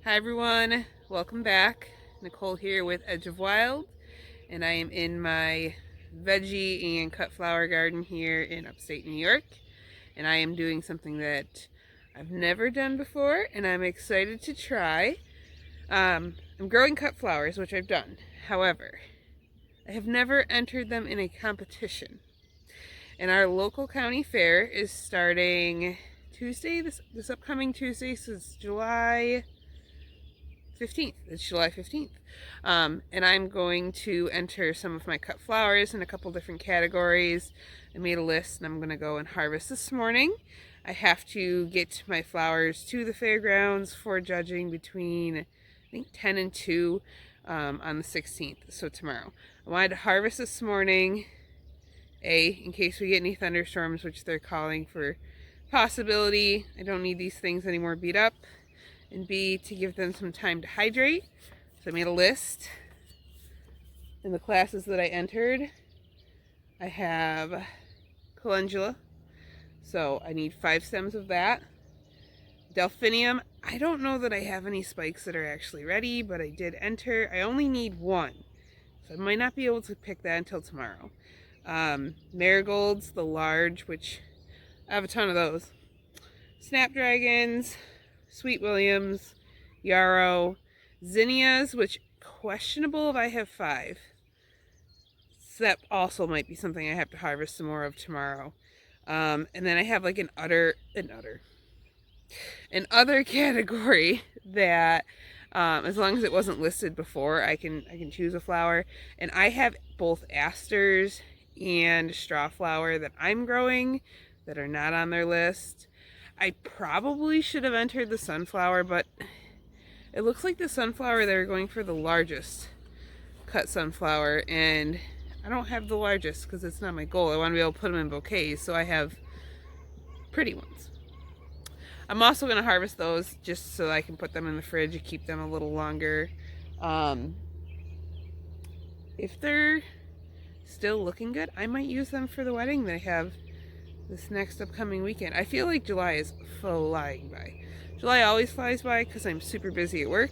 Hi everyone, welcome back. Nicole here with Edge of Wild, and I am in my veggie and cut flower garden here in upstate New York, and I am doing something that I've never done before and I'm excited to try. I'm growing cut flowers, which I've done. However, I have never entered them in a competition. And our local county fair is starting Tuesday, this upcoming Tuesday, so it's July 15th. It's July 15th. And I'm going to enter some of my cut flowers in a couple different categories. I made a list and I'm going to go and harvest this morning. I have to get my flowers to the fairgrounds for judging between, I think, 10 and 2 on the 16th, so tomorrow. I wanted to harvest this morning, in case we get any thunderstorms, which they're calling for possibility. I don't need these things anymore beat up. And B, to give them some time to hydrate. So I made a list. In the classes that I entered, I have calendula, so I need 5 stems of that. Delphinium, I don't know that I have any spikes that are actually ready, but I did enter. I only need 1, so I might not be able to pick that until tomorrow. Marigolds, the large, which I have a ton of those. Snapdragons, Sweet Williams, yarrow, zinnias, which questionable if I have 5. So that also might be something I have to harvest some more of tomorrow. And then I have like an other category that, as long as it wasn't listed before, I can choose a flower. And I have both asters and straw flower that I'm growing that are not on their list. I probably should have entered the sunflower, but it looks like the sunflower they're going for the largest cut sunflower, and I don't have the largest because it's not my goal. I want to be able to put them in bouquets, so I have pretty ones. I'm also going to harvest those just so I can put them in the fridge and keep them a little longer. If they're still looking good, I might use them for the wedding that I have this next upcoming weekend. I feel like July is flying by. July always flies by because I'm super busy at work.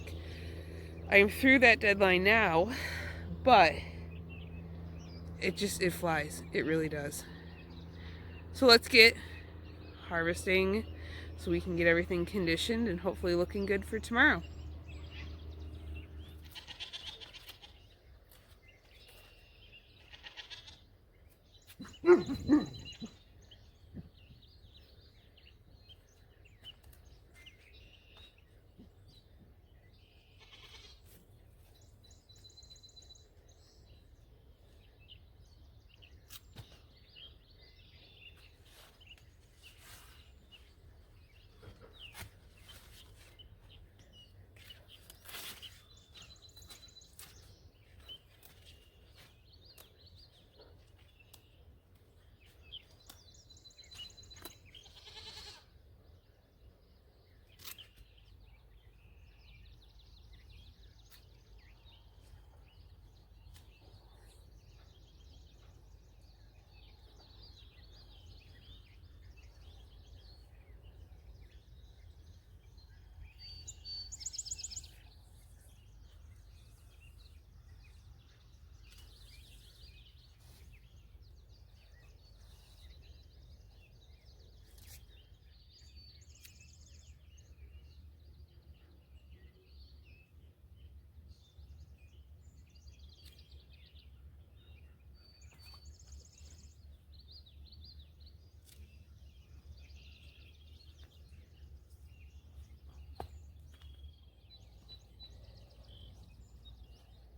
I'm through that deadline now, but it flies. It really does. So let's get harvesting so we can get everything conditioned and hopefully looking good for tomorrow.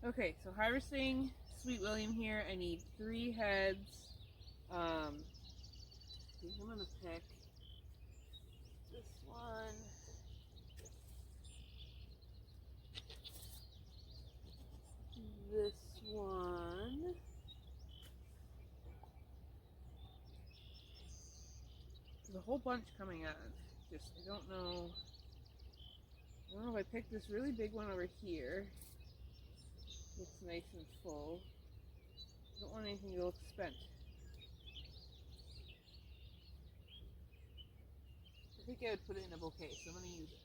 Okay, so harvesting Sweet William here. I need 3 heads. I think I'm gonna pick this one, this one. There's a whole bunch coming on. Just I don't know if I pick this really big one over here. Looks nice and full. I don't want anything to look spent. I think I would put it in a bouquet, so I'm going to use it.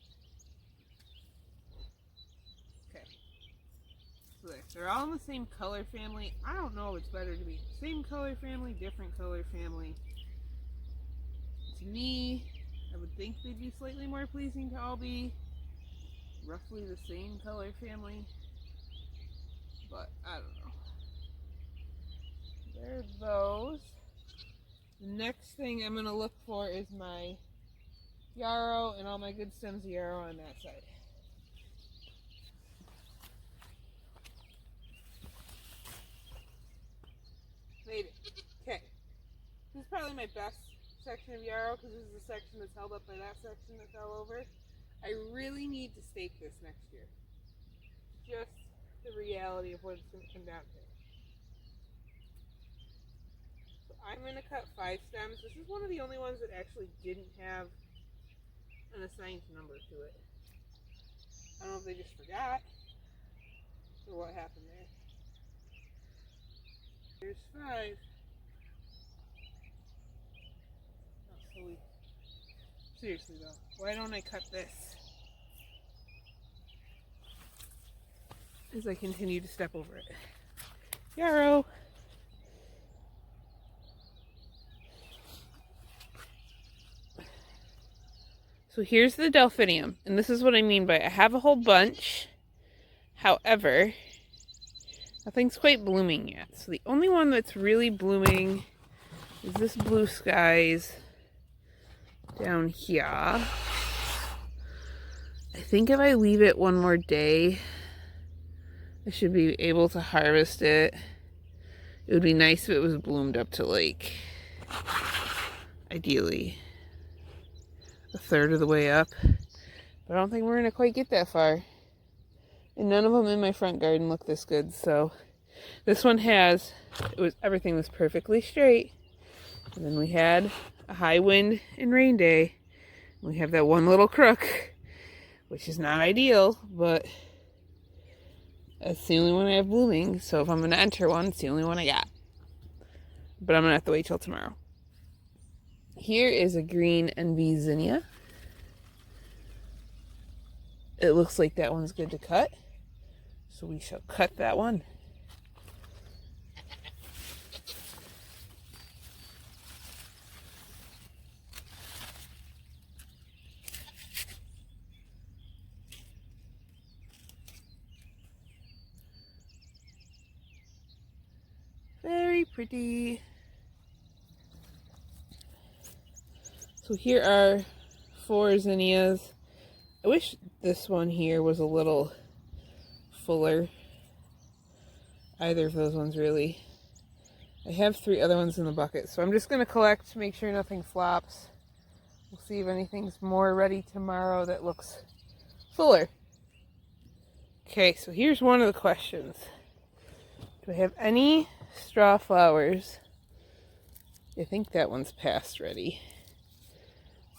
they're all in the same color family. I don't know if it's better to be same color family, different color family. To me, I would think they'd be slightly more pleasing to all be roughly the same color family, but I don't know. There are those. The next thing I'm going to look for is my yarrow and all my good stems of yarrow on that side. Made it. Okay. This is probably my best section of yarrow because this is the section that's held up by that section that fell over. I really need to stake this next year. Just the reality of what it's going to come down to. So I'm going to cut 5 stems. This is one of the only ones that actually didn't have an assigned number to it. I don't know if they just forgot or what happened there. Here's 5. Oh, so seriously though, why don't I cut this as I continue to step over it? Yarrow. So here's the delphinium, and this is what I mean by I have a whole bunch. However, nothing's quite blooming yet. So the only one that's really blooming is this blue skies down here. I think if I leave it one more day, I should be able to harvest it. It would be nice if it was bloomed up to like, ideally, a third of the way up. But I don't think we're going to quite get that far. And none of them in my front garden look this good. So this one has, everything was perfectly straight. And then we had a high wind and rain day. We have that one little crook, which is not ideal, but that's the only one I have blooming. So if I'm going to enter one, it's the only one I got. But I'm going to have to wait till tomorrow. Here is a green envy zinnia. It looks like that one's good to cut. So we shall cut that one. Very pretty. So here are 4 zinnias. I wish this one here was a little fuller. Either of those ones really. I have 3 other ones in the bucket, so I'm just going to collect to make sure nothing flops. We'll see if anything's more ready tomorrow that looks fuller. Okay, so here's one of the questions. Do I have any straw flowers? I think that one's past ready.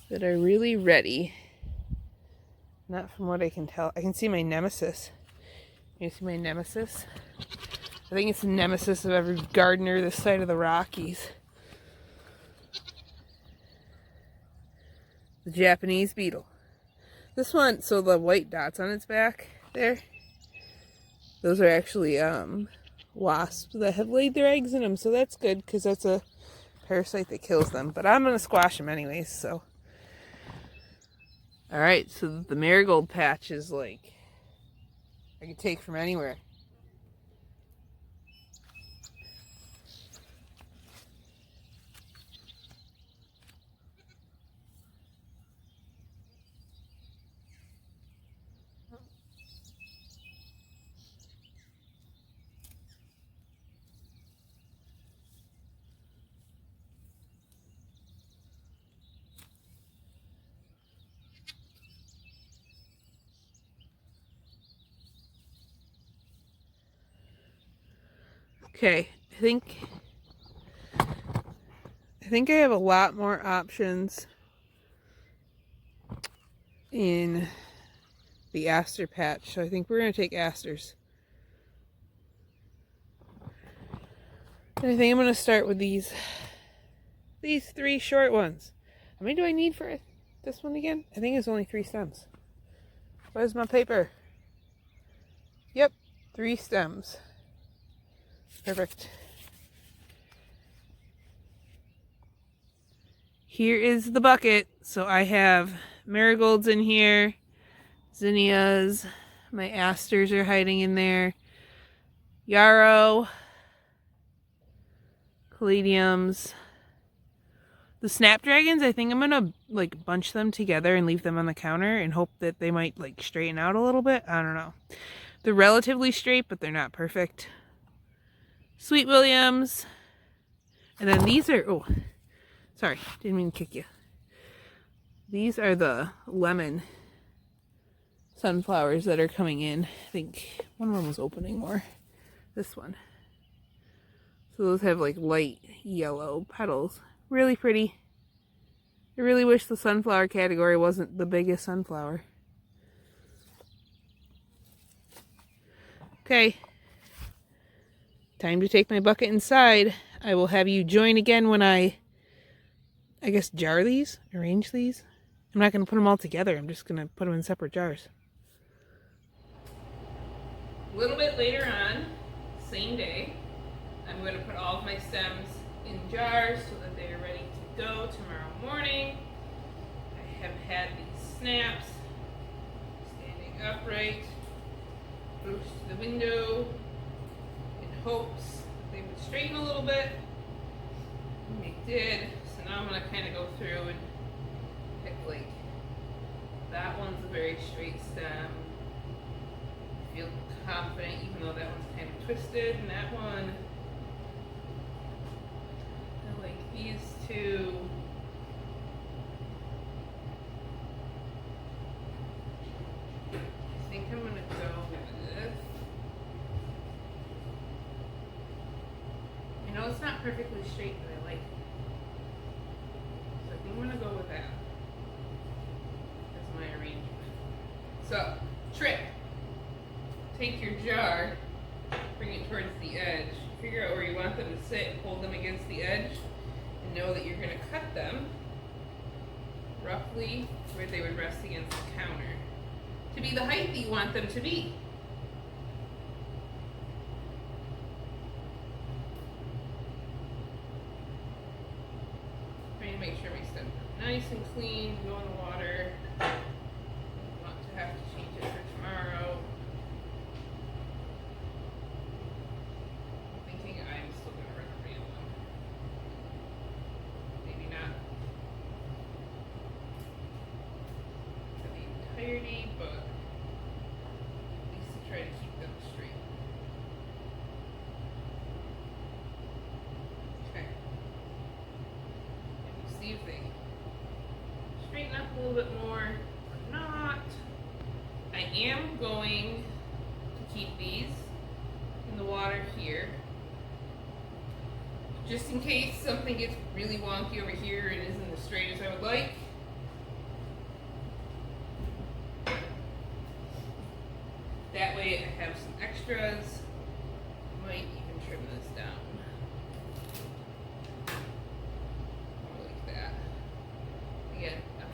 That are really ready. Not from what I can tell. I can see my nemesis. You see my nemesis? I think it's the nemesis of every gardener this side of the Rockies. The Japanese beetle. This one, so the white dots on its back there, those are actually wasps that have laid their eggs in them. So that's good because that's a parasite that kills them. But I'm going to squash them anyways, so. Alright, so the marigold patch is like, I can take from anywhere. Okay, I think I have a lot more options in the aster patch, so I think we're going to take asters. And I think I'm going to start with these 3 short ones. How many do I need for this one again? I think it's only 3 stems. Where's my paper? Yep, 3 stems. Perfect. Here is the bucket. So I have marigolds in here, zinnias, my asters are hiding in there, yarrow, caladiums. The snapdragons, I think I'm gonna like bunch them together and leave them on the counter and hope that they might like straighten out a little bit. I don't know. They're relatively straight, but they're not perfect. Sweet Williams. And then these are, oh, sorry, didn't mean to kick you. These are the lemon sunflowers that are coming in. I think one of them was opening more. This one. So those have like light yellow petals. Really pretty. I really wish the sunflower category wasn't the biggest sunflower. Okay. Time to take my bucket inside. I will have you join again when I guess jar these, arrange these. I'm not going to put them all together. I'm just going to put them in separate jars. A little bit later on, same day, I'm going to put all of my stems in jars so that they are ready to go tomorrow morning. I have had these snaps standing upright, close to the window in hopes they would straighten a little bit. And they did. So now I'm going to kind of go through and pick like, that one's a very straight stem. I feel confident even though that one's kind of twisted, and that one, I like these two. I think I'm going to go with this. I know it's not perfectly straight, but I like it. So I think I'm going to go with that. That's my arrangement. So, trick. Take your jar, bring it towards the edge, figure out where you want them to sit, hold them against the edge, and know that you're going to cut them roughly where they would rest against the counter to be the height that you want them to be. Trying to make sure my stems are nice and clean, go in the water. Don't want to have to change it for tomorrow. I'm thinking I'm still going to recommend them. Maybe not for the entirety, but at least to try to keep them straight. Okay. And see if they straighten up a little bit more or not. I am going to keep these in the water here, just in case something gets really wonky over here and isn't as straight as I would like. That way I have some extras. Might even trim this down. More like that. Again, I'm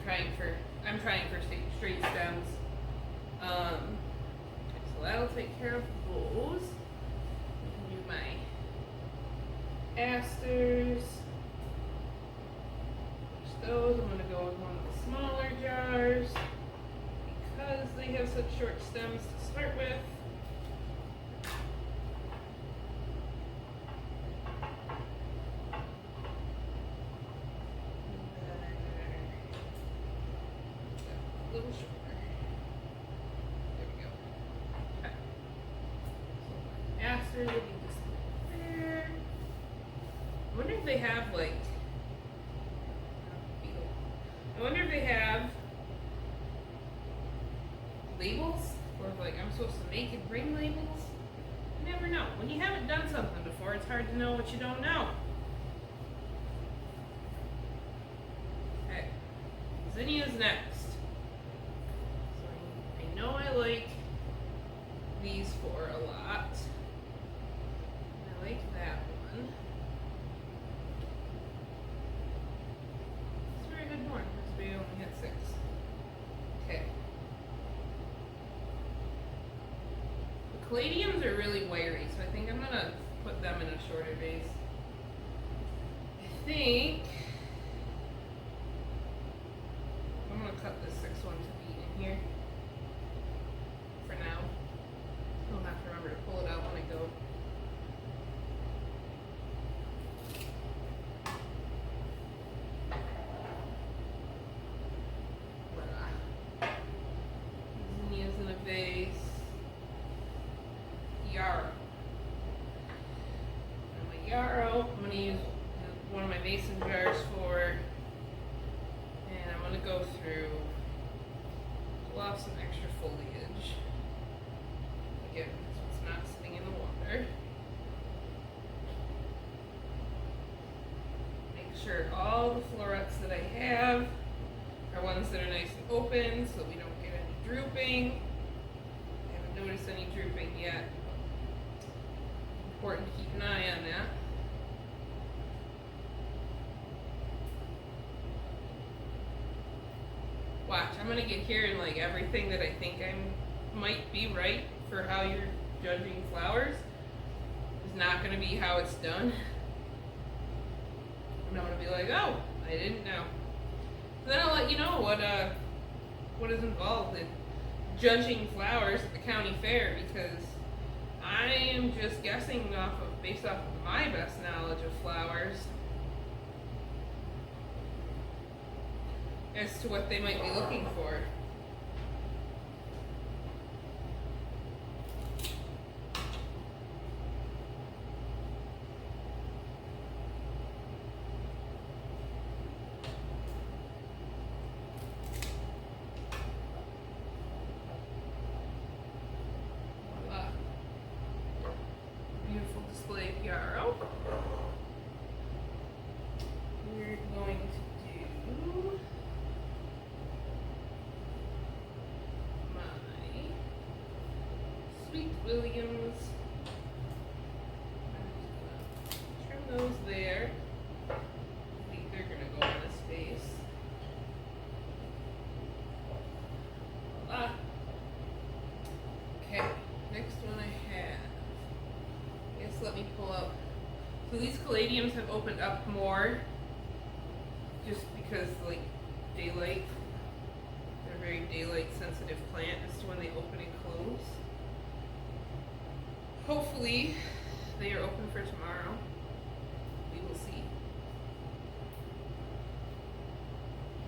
trying for straight stems. So that'll take care of those. I can do my asters. Those I'm going to go with one of the smaller jars because they have such short stems to start with. A little shorter. There we go. Okay. So asters will be just there. I wonder if they have like, I wonder if they have labels, or if like I'm supposed to make and bring labels. You never know. When you haven't done something before, it's hard to know what you don't know. Okay, zinnia's next. So I know I like these four a lot. I like that one. It's a very good one. We only had 6. Okay. The caladiums are really wiry, so I think I'm gonna put them in a shorter vase. I think I'm gonna cut this 6 one to be in here for now. I'll have to remember to pull it out when I go. Zinnias in a vase. Yarrow. And my yarrow, I'm going to use one of my mason jars for, and I'm going to go through, pull off some extra foliage. Again, so it's not sitting in the water. Make sure all the florets that I have are ones that are nice and open so we don't get any drooping. I haven't noticed any drooping yet. Important to keep an eye on that. Watch, I'm gonna get here and like everything that I think might be right for how you're judging flowers is not gonna be how it's done. And I'm gonna be like, oh, I didn't know. So then I'll let you know what is involved in judging flowers at the county fair, because I am just guessing based off of my best knowledge of flowers as to what they might be looking for. Beautiful display of yarrow. We're going to do my Sweet Williams. Trim those there. I think they're going to go in this vase. Voila. Okay, next one I have. Let me pull up. So these caladiums have opened up more just because like daylight. They're a very daylight sensitive plant as to when they open and close. Hopefully they are open for tomorrow. We will see.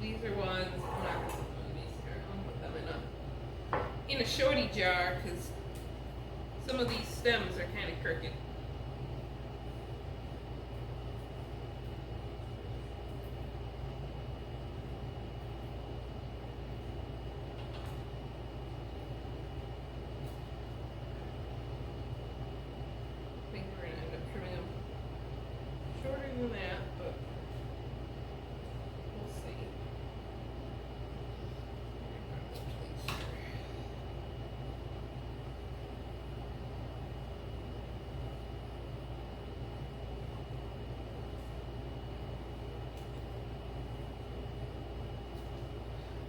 These are ones, I'm not going to put them in these here. I'm going to put them in a shorty jar because some of these stems are kind of crooked. That, but we'll see.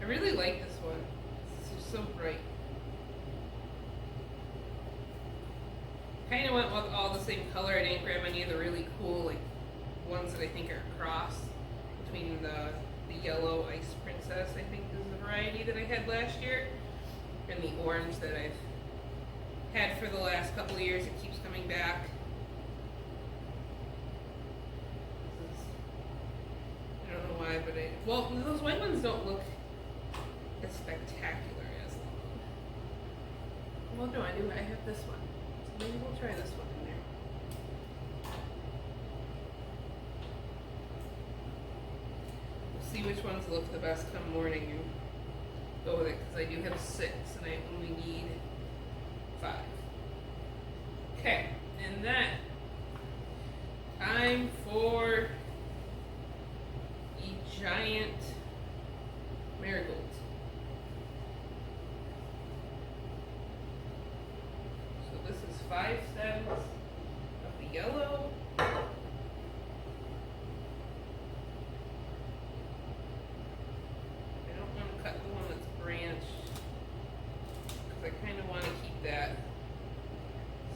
I really like this one. It's just so bright. Kind of went with all the same color. I didn't grab any of the really cool like ones that I think are a cross between the yellow Ice Princess, I think is the variety that I had last year, and the orange that I've had for the last couple of years. It keeps coming back. I don't know why, but well, those white ones don't look as spectacular as the one. Well, no, I have this one. So maybe we'll try this one in there. See which ones look the best come morning and go with it, because I do have 6 and I only need 5. Okay, and then time for a giant marigold. So this is 5 stems of the yellow. That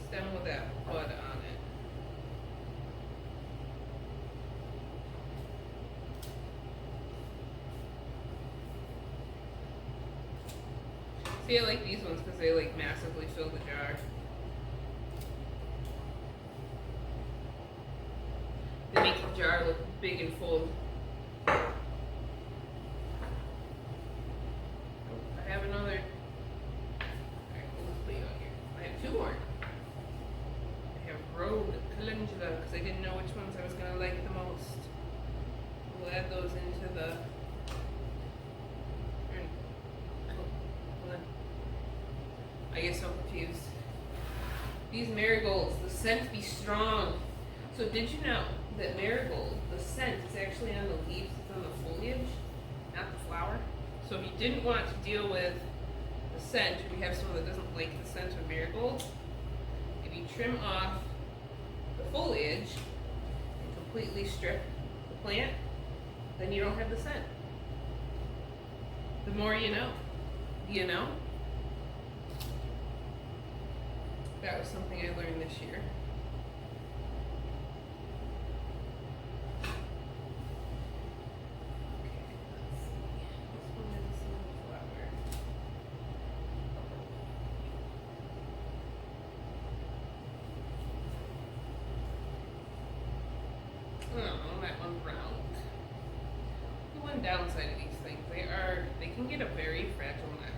stem with that bud on it. See, I like these ones because they like massively fill the jar. They make the jar look big and full. I have another. Alright, let's put you out here. I have 2 more. I have rogue calendula because I didn't know which ones I was going to like the most. We'll add those into the. I get so confused. These marigolds, the scent be strong. So did you know that marigold, the scent is actually on the leaves, it's on the foliage, not the flower? So if you didn't want to deal with the scent, or you have someone that doesn't like the scent of marigold, if you trim off the foliage and completely strip the plant, then you don't have the scent. The more you know. Do you know? That was something I learned this year. Oh, that one's round. The one downside of these things, they can get a very fragile neck.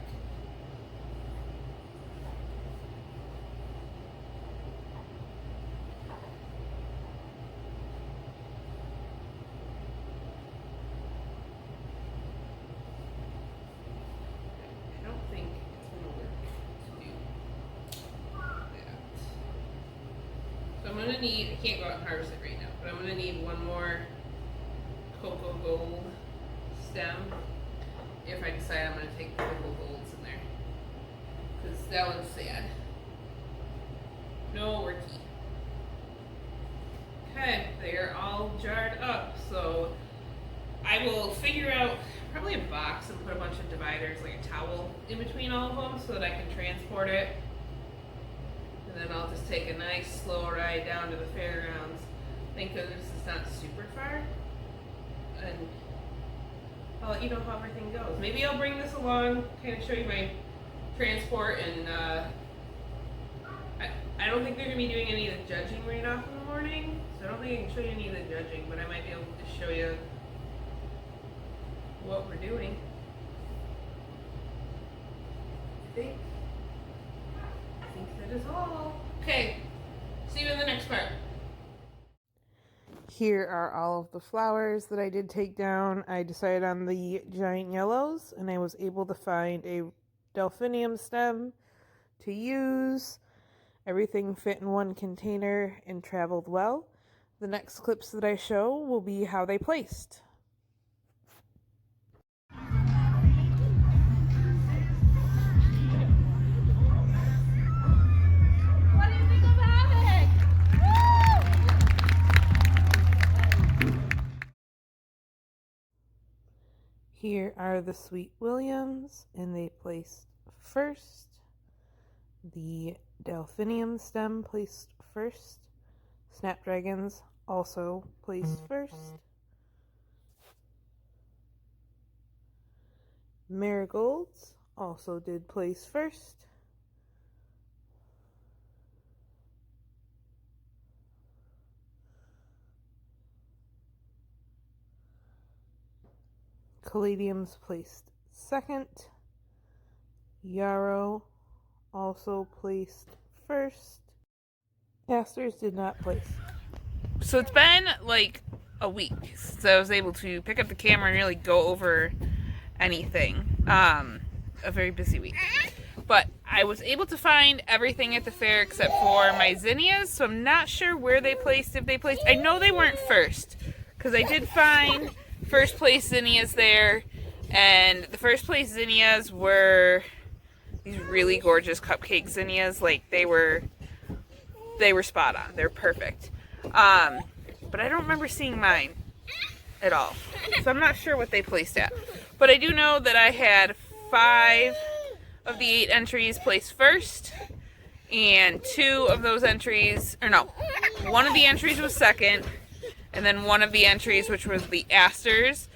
I don't think it's gonna work to do that. So I'm gonna need, I can't go out and harvest it right now, but I'm gonna need one more cocoa gold stem if I decide I'm gonna take the cocoa golds in there. Because that one's sad. No worky. Okay, they are all jarred up, so I will figure out probably a box and put a bunch of dividers, like a towel, in between all of them so that I can transport it. And then I'll just take a nice slow ride down to the fairgrounds. Thank goodness it's not super far. And I'll let you know how everything goes. Maybe I'll bring this along, kind of show you my transport, and I don't think they're going to be doing any of the judging right off in the morning, so I don't think I can show you any of the judging, but I might be able to show you what we're doing. I think that is all. Okay, see you in the next part. Here are all of the flowers that I did take down. I decided on the giant yellows, and I was able to find a delphinium stem to use. Everything fit in one container and traveled well. The next clips that I show will be how they placed. What do you think of having? Here are the Sweet Williams, and they placed first. The delphinium stem placed first. Snapdragons also placed first. Marigolds also did place first. Caladiums placed second. Yarrow also placed first. Asters did not place. So it's been like a week since I was able to pick up the camera and really go over anything. A very busy week. But I was able to find everything at the fair except for my zinnias, so I'm not sure where they placed, if they placed. I know they weren't first, because I did find first place zinnias there, and the first place zinnias were these really gorgeous cupcake zinnias. Like, they were spot on. They're perfect. But I don't remember seeing mine at all, so I'm not sure what they placed at. But I do know that I had 5 of the 8 entries placed first, and 2 of those entries, or no, 1 of the entries was second, and then 1 of the entries, which was the asters,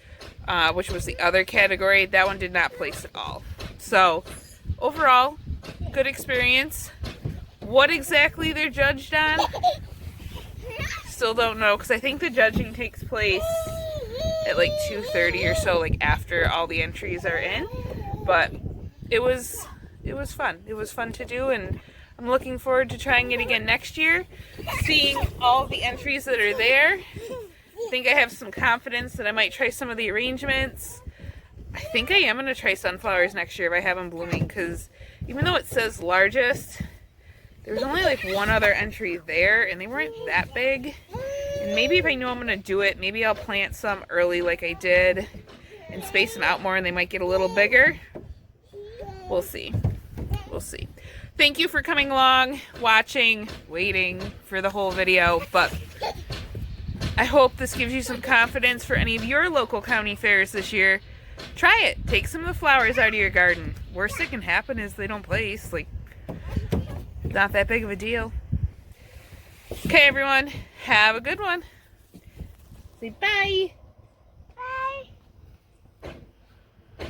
which was the other category, that one did not place at all. So overall, good experience. What exactly they're judged on, still don't know, because I think the judging takes place at like 2:30 or so, like after all the entries are in. But it was fun. It was fun to do, and I'm looking forward to trying it again next year, seeing all the entries that are there. I think I have some confidence that I might try some of the arrangements. I think I am going to try sunflowers next year if I have them blooming, because even though it says largest, there was only like one other entry there, and they weren't that big. And maybe if I know I'm going to do it, maybe I'll plant some early like I did and space them out more, and they might get a little bigger. We'll see. We'll see. Thank you for coming along, watching, waiting for the whole video, but I hope this gives you some confidence for any of your local county fairs this year. Try it. Take some of the flowers out of your garden. Worst that can happen is they don't place. Like, not that big of a deal. Okay, everyone. Have a good one. Say bye.